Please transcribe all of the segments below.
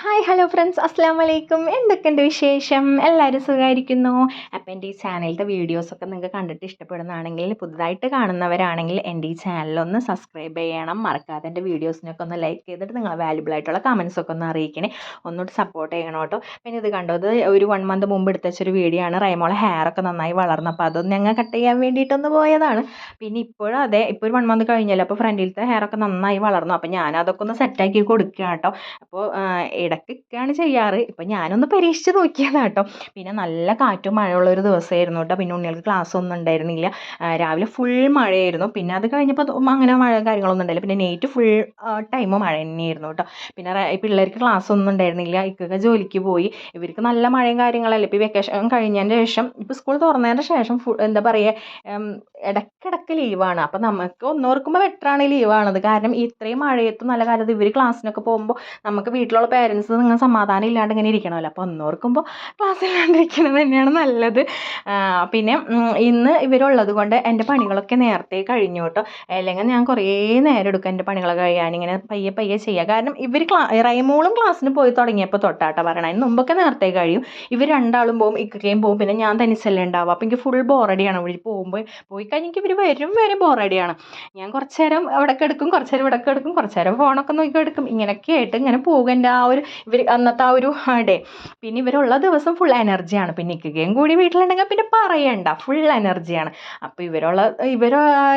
Hi hello friends, അസ്സാം വലൈക്കും. എന്തൊക്കെയുണ്ട് വിശേഷം? എല്ലാവരും സുഖമായിരിക്കുന്നു. അപ്പോൾ എൻ്റെ ഈ ചാനലിലത്തെ വീഡിയോസൊക്കെ നിങ്ങൾക്ക് കണ്ടിട്ട് ഇഷ്ടപ്പെടുന്നതാണെങ്കിൽ, പുതുതായിട്ട് കാണുന്നവരാണെങ്കിൽ എൻ്റെ ഈ ചാനലൊന്ന് സബ്സ്ക്രൈബ് ചെയ്യണം. മറക്കാതെ എൻ്റെ വീഡിയോസിനൊക്കെ ഒന്ന് ലൈക്ക് ചെയ്തിട്ട് നിങ്ങൾ വാല്യുബിൾ ആയിട്ടുള്ള കമൻസൊക്കെ ഒന്ന് അറിയിക്കണേ. ഒന്നുകൂടി സപ്പോർട്ട് ചെയ്യണം കേട്ടോ. പിന്നെ ഇത് കണ്ടോ, ഇത് ഒരു 1 മന്ത് മുമ്പ് എടുത്ത വെച്ചൊരു വീഡിയോ ആണ്. റൈമോളെ ഹെയറൊക്കെ നന്നായി വളർന്നു, അപ്പോൾ അതൊന്ന് ഞങ്ങൾ കട്ട് ചെയ്യാൻ വേണ്ടിയിട്ടൊന്ന് പോയതാണ്. പിന്നെ ഇപ്പോഴും അതെ, ഇപ്പോൾ ഒരു 1 മന്ത് കഴിഞ്ഞല്ലോ. അപ്പോൾ ഫ്രണ്ടിലത്തെ ഹെയറൊക്കെ നന്നായി വളർന്നു. അപ്പോൾ ഞാനതൊക്കെ ഒന്ന് സെറ്റാക്കി കൊടുക്കുക കേട്ടോ. അപ്പോൾ ഇടയ്ക്കൊക്കെയാണ് ചെയ്യാറ്. ഇപ്പം ഞാനൊന്ന് പരീക്ഷിച്ച് നോക്കിയതാണ് കേട്ടോ. പിന്നെ നല്ല കാറ്റും മഴയുള്ളൊരു ദിവസമായിരുന്നു കേട്ടോ. പിന്നെ ഉണ്ണികൾക്ക് ക്ലാസ് ഒന്നും ഉണ്ടായിരുന്നില്ല. രാവിലെ ഫുൾ മഴയായിരുന്നു. പിന്നെ അത് കഴിഞ്ഞപ്പോൾ അങ്ങനെ മഴ കാര്യങ്ങളൊന്നും ഉണ്ടായില്ല. പിന്നെ നൈറ്റ് ഫുൾ ടൈം മഴ തന്നെയായിരുന്നു കേട്ടോ. പിന്നെ പിള്ളേർക്ക് ക്ലാസ് ഒന്നും ഉണ്ടായിരുന്നില്ല. ഇക്കൊക്കെ ജോലിക്ക് പോയി. ഇവർക്ക് നല്ല മഴയും കാര്യങ്ങളല്ലേ. ഇപ്പോൾ ഈ വെക്കേഷൻ കഴിഞ്ഞതിന് ശേഷം, ഇപ്പോൾ സ്കൂൾ തുറന്നതിന് ശേഷം എന്താ പറയുക, ഇടയ്ക്കിടയ്ക്ക് ലീവാണ്. അപ്പോൾ നമുക്ക് ഒന്നോർക്കുമ്പോൾ ബെറ്ററാണ് ലീവാണത്. കാരണം ഇത്രയും മഴയത്തും നല്ല കാലത്ത് ഇവർ ക്ലാസ്സിനൊക്കെ പോകുമ്പോൾ നമുക്ക് വീട്ടിലുള്ള പേരൻസ് നിങ്ങൾ സമാധാനം ഇല്ലാണ്ട് ഇങ്ങനെ ഇരിക്കണമല്ലോ. അപ്പോൾ ഒന്നോർക്കുമ്പോൾ ക്ലാസ് ഇല്ലാണ്ടിരിക്കുന്നത് തന്നെയാണ് നല്ലത്. പിന്നെ ഇന്ന് ഇവരുള്ളത് കൊണ്ട് എൻ്റെ പണികളൊക്കെ നേരത്തെ കഴിഞ്ഞു കേട്ടോ. അല്ലെങ്കിൽ ഞാൻ കുറേ നേരം എടുക്കും എൻ്റെ പണികളൊക്കെ കഴിയാൻ. ഇങ്ങനെ പയ്യെ പയ്യെ ചെയ്യുക. കാരണം ഇവർ റൈമോളും ക്ലാസ്സിന് പോയി തുടങ്ങിയപ്പോൾ തൊട്ടാട്ടോ പറയണം. അതിന് മുമ്പൊക്കെ നേരത്തെ കഴിയും. ഇവർ രണ്ടാളും പോകും, ഇക്കയും പോകും. പിന്നെ ഞാൻ തനിച്ചല്ലേ ഉണ്ടാവും. അപ്പോൾ എനിക്ക് ഫുൾ ബോറടിയാണ്. ഇവിടെ പോയി കഴിഞ്ഞെങ്കിൽ ഇവർ വരെ ബോറടിയാണ്. ഞാൻ കുറച്ച് നേരം അവിടെ കിടക്കും, കുറച്ച് നേരം ഇവിടെ കിടക്കും, കുറച്ച് നേരം ഫോണൊക്കെ നോക്കി എടുക്കും. ഇങ്ങനെയൊക്കെ ആയിട്ട് ഇങ്ങനെ പോകും എൻ്റെ അന്നത്തെ ആ ഒരു ഡേ. പിന്നെ ഇവരുള്ള ദിവസം ഫുൾ എനർജിയാണ്. പിന്നെ ഇക്കുകയും കൂടി വീട്ടിലുണ്ടെങ്കിൽ പിന്നെ പറയണ്ട, ഫുൾ എനർജിയാണ്. അപ്പോൾ ഇവർ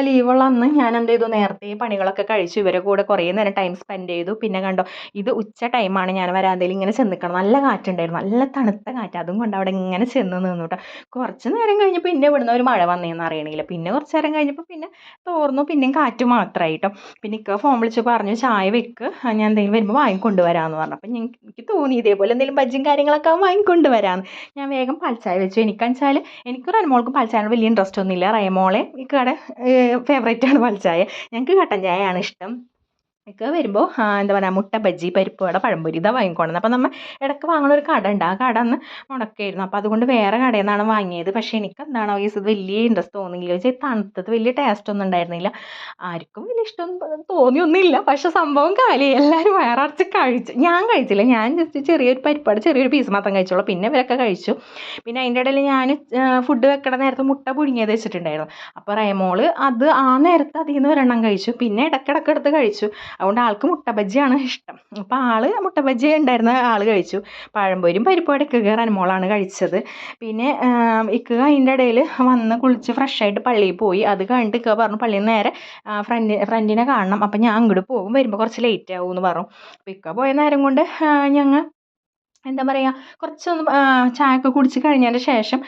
ലീവുള്ള അന്ന് ഞാൻ എന്ത് ചെയ്തു, നേരത്തെ പണികളൊക്കെ കഴിച്ചു. ഇവരെ കൂടെ കുറേ നേരം ടൈം സ്പെൻഡ് ചെയ്തു. പിന്നെ കണ്ടോ, ഇത് ഉച്ച ടൈമാണ്. ഞാൻ വരാന്തയിൽ ഇങ്ങനെ ചെന്ന് നിൽക്കണം. നല്ല കാറ്റുണ്ടായിരുന്നു, നല്ല തണുത്ത കാറ്റ്. അതും കൊണ്ട് അവിടെ ഇങ്ങനെ ചെന്ന് നിന്നു കേട്ടോ. കുറച്ച് നേരം കഴിഞ്ഞ് പിന്നെ ഇവിടുന്ന് ഒരു മഴ വന്നേന്ന് അറിയണില്ല. പിന്നെ കുറച്ച് നേരം കഴിഞ്ഞപ്പോൾ പിന്നെ തോർന്നു, പിന്നെയും കാറ്റ് മാത്രമായി കേട്ടോ. പിന്നെ ഇക്ക ഫോൺ വിളിച്ച് പറഞ്ഞു, ചായ വെക്ക്, ഞാൻ എന്തെങ്കിലും വരുമ്പോൾ വാങ്ങിക്കൊണ്ടുവരാമെന്ന് പറഞ്ഞു. അപ്പം എനിക്ക് തോന്നി ഇതേപോലെ എന്തെങ്കിലും ബജ്ജിയും കാര്യങ്ങളൊക്കെ വാങ്ങിക്കൊണ്ടുവരാമെന്ന്. ഞാൻ വേഗം പാൽച്ചായ വെച്ചു. എനിക്കെന്ന് എനിക്ക് റൈമോൾക്ക് പാൽച്ചായ വലിയ ഇൻട്രസ്റ്റ് ഒന്നുമില്ല. റൈമോളെ ഇക്കയുടെ ഫേവറേറ്റാണ് പാൽച്ചായ. ഞങ്ങൾക്ക് കട്ടൻ ചായയാണ് ഇഷ്ടം. ഒക്കെ വരുമ്പോൾ എന്താ പറയുക, മുട്ട ബജ്ജി, പരിപ്പ് വട, പഴംപൊരി ഇതാ വാങ്ങിക്കൊണ്ടത്. അപ്പോൾ നമ്മൾ ഇടയ്ക്ക് വാങ്ങുന്ന ഒരു കട ഉണ്ട്. ആ കട അന്ന് മുടക്കായിരുന്നു. അപ്പോൾ അതുകൊണ്ട് വേറെ കടയിൽ നിന്നാണ് വാങ്ങിയത്. പക്ഷേ എനിക്ക് എന്താണോ ഇത് വലിയ ഇൻട്രസ്റ്റ് തോന്നിയില്ല. വെച്ചാൽ തണുത്തത് വലിയ ടേസ്റ്റ് ഒന്നും ഉണ്ടായിരുന്നില്ല. ആർക്കും വലിയ ഇഷ്ടമൊന്നും തോന്നിയൊന്നുമില്ല. പക്ഷേ സംഭവം കാലി, എല്ലാവരും വയറടച്ച് കഴിച്ചു. ഞാൻ കഴിച്ചില്ല. ഞാൻ ജസ്റ്റ് ചെറിയൊരു പരിപ്പാട് ചെറിയൊരു പീസ് മാത്രം കഴിച്ചോളൂ. പിന്നെ ഇവരൊക്കെ കഴിച്ചു. പിന്നെ അതിൻ്റെ ഇടയിൽ ഞാൻ ഫുഡ് വെക്കണ നേരത്തെ മുട്ട പുഴുങ്ങിയത് വെച്ചിട്ടുണ്ടായിരുന്നു. അപ്പോൾ റൈമോള് അത് ആ നേരത്തെ അതിൽ നിന്ന് ഒരെണ്ണം കഴിച്ചു. പിന്നെ ഇടയ്ക്കിടയ്ക്ക് എടുത്ത് കഴിച്ചു. അതുകൊണ്ട് ആൾക്ക് മുട്ട ബജ്ജിയാണ് ഇഷ്ടം. അപ്പോൾ മുട്ട ബജ്ജി ഉണ്ടായിരുന്ന കഴിച്ചു. പഴംപൊരിയും പരിപ്പുവടയൊക്കെ റൈമോളാണ് കഴിച്ചത്. പിന്നെ ഇക്ക അതിൻ്റെ ഇടയിൽ വന്ന് കുളിച്ച് ഫ്രഷായിട്ട് പള്ളിയിൽ പോയി. അത് കഴിഞ്ഞിട്ട് ഇക്ക പറഞ്ഞു പള്ളിയിൽ നിന്ന് നേരെ ഫ്രണ്ടിനെ കാണണം, അപ്പം ഞാൻ അങ്ങോട്ട് പോകും, വരുമ്പോൾ കുറച്ച് ലേറ്റ് ആകുമെന്ന് പറഞ്ഞു. അപ്പോൾ ഇക്ക പോയ നേരം കൊണ്ട് ഞങ്ങൾ എന്താ പറയുക, കുറച്ചൊന്ന് ചായയൊക്കെ കുടിച്ച് കഴിഞ്ഞതിൻ്റെ ശേഷം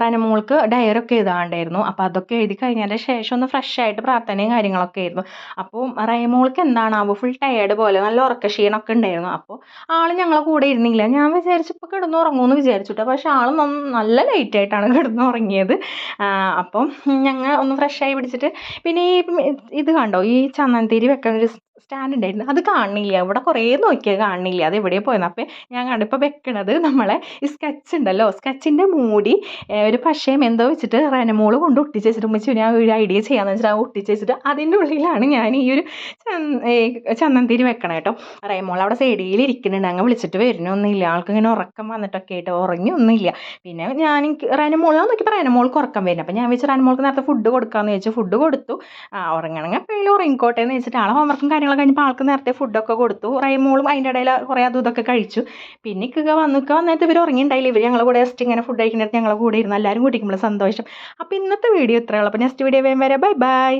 റനമോൾക്ക് ഡയറിയൊക്കെ എഴുതാണ്ടായിരുന്നു. അപ്പോൾ അതൊക്കെ എഴുതി കഴിഞ്ഞതിൻ്റെ ശേഷം ഒന്ന് ഫ്രഷായിട്ട് പ്രാർത്ഥനയും കാര്യങ്ങളൊക്കെ ആയിരുന്നു. അപ്പോൾ റൈമോൾക്ക് എന്താണാവോ ഫുൾ ടയേർഡ് പോലെ, നല്ല ഉറക്ക ക്ഷീണമൊക്കെ ഉണ്ടായിരുന്നു. അപ്പോൾ ഞങ്ങളെ കൂടെ ഇരുന്നില്ല. ഞാൻ വിചാരിച്ചപ്പോൾ കിടന്നുറങ്ങുമെന്ന് വിചാരിച്ചിട്ടോ. പക്ഷേ നല്ല ലേറ്റായിട്ടാണ് കിടന്നുറങ്ങിയത്. അപ്പം ഞങ്ങൾ ഒന്ന് ഫ്രഷായി പിടിച്ചിട്ട് പിന്നെ ഇത് കണ്ടോ, ഈ ചന്ദനത്തിരി വെക്കുന്ന ഒരു സ്റ്റാൻഡ് ഉണ്ടായിരുന്നു. അത് കാണുന്നില്ല. ഇവിടെ കുറേ നോക്കിയാൽ കാണുന്നില്ല, അത് എവിടെയാണ് പോയെന്ന്. അപ്പോൾ ഞാൻ കണ്ടിപ്പോൾ വെക്കണത് നമ്മളെ ഈ സ്കെച്ച് ഉണ്ടല്ലോ, സ്കെച്ചിൻ്റെ മൂടി ഒരു പശയും എന്തോ വെച്ചിട്ട് റനമോള് കൊണ്ട് ഒട്ടിച്ച് വെച്ചിട്ട് ഉമ്മച്ചി ഞാൻ ഒരു ഐഡിയ ചെയ്യാമെന്ന് വെച്ചിട്ട് ആ ഒട്ടിച്ച് വെച്ചിട്ട് അതിൻ്റെ ഉള്ളിലാണ് ഞാൻ ഈ ഒരു ചന്ദനത്തിരി വെക്കണം കേട്ടോ. റൈമോൾ അവിടെ സൈഡിൽ ഇരിക്കുന്നുണ്ട്. അങ്ങ് വിളിച്ചിട്ട് വരുന്നൊന്നുമില്ല. ആൾക്ക് ഇങ്ങനെ ഉറക്കം വന്നിട്ടൊക്കെ ആയിട്ട് ഉറങ്ങിയൊന്നുമില്ല. പിന്നെ ഞാൻ റനമോൾ നോക്കിയപ്പോൾ റനമോൾക്ക് ഉറക്കം വരുന്നത്. അപ്പോൾ ഞാൻ വെച്ച് റനമോൾക്ക് നേരത്തെ ഫുഡ് കൊടുക്കാമെന്ന് വെച്ചു. ഫുഡ് കൊടുത്തു. ഉറങ്ങണമെങ്കിൽ എപ്പോഴും ഉറങ്ങിക്കോട്ടെ എന്ന് വെച്ചിട്ട് ആളെ ഹോംവർക്കും കാര്യങ്ങളൊക്കെ കഴിഞ്ഞപ്പോൾ ആൾക്ക് നേരത്തെ ഫുഡൊക്കെ കൊടുത്തു. റൈമോളും അതിൻ്റെ ഇടയിൽ കുറേ അതും ഇതൊക്കെ കഴിച്ചു. പിന്നെ വന്നിട്ട് ഇവർ ഉറങ്ങിയിട്ടുണ്ടായില്ല. ഇവർ ഞങ്ങളെ കൂടെ ജസ്റ്റ് ഇങ്ങനെ ഫുഡ് കഴിക്കുന്നിടത്ത് ഞങ്ങളെ കൂടെ ഇരുന്നു. എല്ലാവരും കൂട്ടിക്കുമ്പോൾ സന്തോഷം. അപ്പോൾ ഇന്നത്തെ വീഡിയോ ഇത്രയുള്ളൂ. അപ്പോൾ നെക്സ്റ്റ് വീഡിയോ വേഗം വരാം. Bye bye.